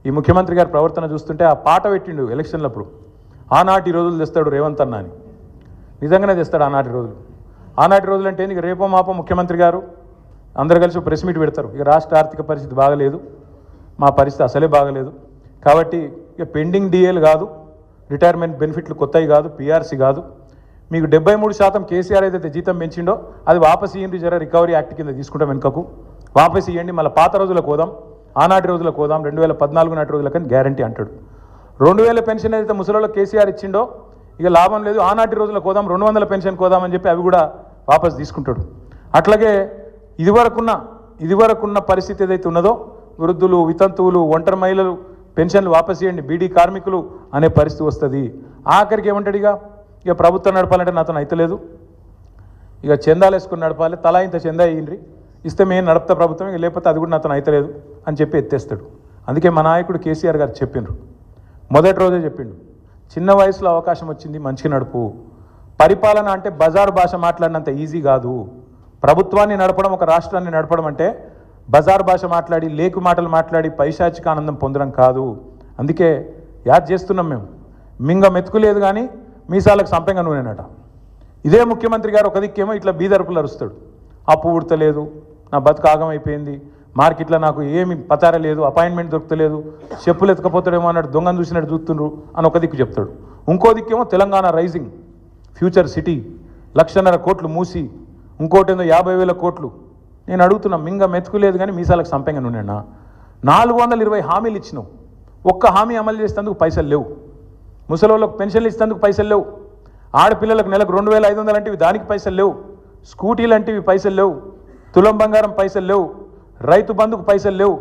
ఈ ముఖ్యమంత్రి గారి ప్రవర్తన చూస్తుంటే ఆ పాట పెట్టిండు ఎలక్షన్లప్పుడు, ఆనాటి రోజులు తెస్తాడు రేవంత్ అన్న అని. నిజంగానే తెస్తాడు ఆనాటి రోజులు. ఆనాటి రోజులు అంటే ఇక రేపో మాపో ముఖ్యమంత్రి గారు అందరు కలిసి ప్రెస్ మీట్ పెడతారు. ఇక రాష్ట్ర ఆర్థిక పరిస్థితి బాగలేదు, మా పరిస్థితి అసలే బాగలేదు, కాబట్టి ఇక పెండింగ్ డిఏలు కాదు, రిటైర్మెంట్ బెనిఫిట్లు కొత్తవి కాదు, పిఆర్సీ కాదు, మీకు 73% కేసీఆర్ ఏదైతే జీతం పెంచిండో అది వాపస్ ఇయ్యండి, జర రికవరీ యాక్ట్ కింద తీసుకుంటాం వెనుకకు, వాపస్ ఇవ్వండి, మళ్ళీ పాత రోజులకు పోదాం, ఆనాటి రోజులకు పోదాం, 2014 నాటి రోజులకని గ్యారంటీ అంటాడు. 2000 పెన్షన్ ఏదైతే ముసలిలో కేసీఆర్ ఇచ్చిండో ఇక లాభం లేదు, ఆనాటి రోజులకు పోదాం, 200 పెన్షన్ కోదామని చెప్పి అవి కూడా వాపస్ తీసుకుంటాడు. అట్లాగే ఇదివరకున్న పరిస్థితి ఏదైతే ఉన్నదో వృద్ధులు, వితంతువులు, ఒంటరి మహిళలు పెన్షన్లు వాపస్ ఇవ్వండి, బీడీ కార్మికులు అనే పరిస్థితి వస్తుంది. ఆఖరికి ఏమంటాడు, ఇక ప్రభుత్వం నడపాలంటే నాతో అయితలేదు, ఇక చందాలు వేసుకుని నడపాలి, తలా ఇంత చందా ఇయ్యండి, ఇస్తే మేము నడుపుతా ప్రభుత్వం, ఇక లేకపోతే అది కూడా నాతో అయితలేదు అని చెప్పి ఎత్తేస్తాడు. అందుకే మా నాయకుడు కేసీఆర్ గారు చెప్పిండ్రు, మొదటి రోజే చెప్పిండు, చిన్న వయసులో అవకాశం వచ్చింది, మంచిగా నడుపు. పరిపాలన అంటే బజారు భాష మాట్లాడినంత ఈజీ కాదు. ప్రభుత్వాన్ని నడపడం, ఒక రాష్ట్రాన్ని నడపడం అంటే బజార్ భాష మాట్లాడి, లేకు మాటలు మాట్లాడి పైశాచిక ఆనందం పొందడం కాదు. అందుకే యాద్ చేస్తున్నాం మేము, మింగ మెతుకులేదు కానీ మీసాలకు సంపెంగ నూనెనట. ఇదే ముఖ్యమంత్రి గారు ఒక దిక్కేమో ఇట్లా బీదరుపులు అరుస్తాడు, అప్పు ఉడతలేదు, నా బతుకు ఆగమైపోయింది, మార్కెట్లో నాకు ఏమి పచార లేదు, అపాయింట్మెంట్ దొరకలేదు, చెప్పులు ఎత్తుకపోతాడేమో అన్నట్టు దొంగను చూసినట్టు చూస్తుండ్రు అని ఒక దిక్కు చెప్తాడు. ఇంకో దిక్కేమో తెలంగాణ రైజింగ్, ఫ్యూచర్ సిటీ, 1,50,000 కోట్లు మూసి, ఇంకోటి ఏదో 50,000 కోట్లు. నేను అడుగుతున్నా, మింగ మెతుకులేదు కానీ మీసాలకు సంపెంగ నూనెనా? 420 హామీలు ఇచ్చినావు, ఒక్క హామీ అమలు చేసేందుకు పైసలు లేవు, ముసలోళ్ళకు పెన్షన్లు ఇచ్చేందుకు పైసలు లేవు, ఆడపిల్లలకు నెలకు 2,500 అంటే దానికి పైసలు లేవు, స్కూటీలు అంటే పైసలు లేవు, తులం బంగారం పైసలు లేవు, రైతు బంధుకు పైసలు లేవు,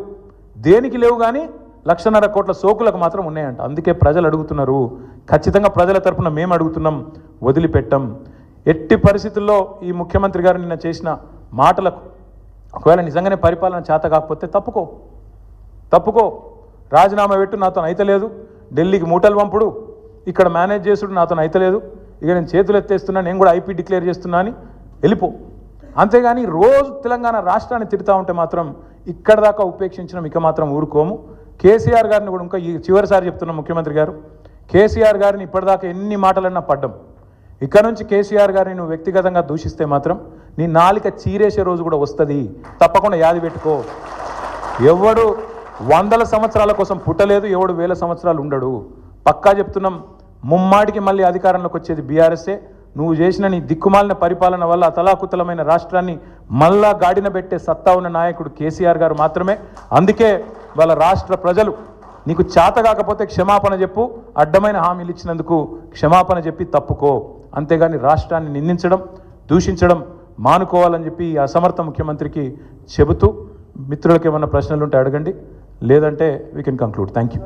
దేనికి లేవు, కానీ 1,50,000 కోట్ల సోకులకు మాత్రం ఉన్నాయంట. అందుకే ప్రజలు అడుగుతున్నారు, ఖచ్చితంగా ప్రజల తరఫున మేము అడుగుతున్నాం, వదిలిపెట్టం. ఎట్టి పరిస్థితుల్లో ఈ ముఖ్యమంత్రి గారు నిన్న చేసిన మాటలకు ఒకవేళ నిజంగానే పరిపాలన చేత కాకపోతే తప్పుకో, రాజీనామా పెట్టు, నాతో అయితలేదు, ఢిల్లీకి మూటలు పంపుడు, ఇక్కడ మేనేజ్ చేసుడు, నాతో అయితలేదు, ఇక నేను చేతులు ఎత్తేస్తున్నా, నేను కూడా ఐపీ డిక్లేర్ చేస్తున్నా అని వెళ్ళిపో. అంతేగాని రోజు తెలంగాణ రాష్ట్రాన్ని తిడతా ఉంటే మాత్రం ఇక్కడ దాకా ఉపేక్షించడం ఇక మాత్రం ఊరుకోము. కేసీఆర్ గారిని కూడా ఇంకా ఈ చివరిసారి చెప్తున్నా, ముఖ్యమంత్రి గారు, కేసీఆర్ గారిని ఇప్పటిదాకా ఎన్ని మాటలన్నా పడ్డం, ఇక్కడ నుంచి కేసీఆర్ గారిని నువ్వు వ్యక్తిగతంగా దూషిస్తే మాత్రం నీ నాలిక చీరేసే రోజు కూడా వస్తుంది, తప్పకుండా యాది పెట్టుకో. ఎవడు 100 సంవత్సరాల కోసం పుట్టలేదు, ఎవడు 1000 సంవత్సరాలు ఉండడు. పక్కా చెప్తున్నాం, ముమ్మాటికి మళ్ళీ అధికారంలోకి వచ్చేది బీఆర్ఎస్ఏ. నువ్వు చేసిన నీ దిక్కుమాలిన పరిపాలన వల్ల అతలాకుతలమైన రాష్ట్రాన్ని మళ్ళా గాడిన పెట్టే సత్తా ఉన్న నాయకుడు కేసీఆర్ గారు మాత్రమే. అందుకే వాళ్ళ రాష్ట్ర ప్రజలు నీకు చేత కాకపోతే క్షమాపణ చెప్పు, అడ్డమైన హామీలు ఇచ్చినందుకు క్షమాపణ చెప్పి తప్పుకో, అంతేగాని రాష్ట్రాన్ని నిందించడం, దూషించడం మానుకోవాలని చెప్పి ఈ అసమర్థ ముఖ్యమంత్రికి చెబుతూ, మిత్రులకు ఏమన్నా ప్రశ్నలు ఉంటే అడగండి, లేదంటే we can conclude. Thank you.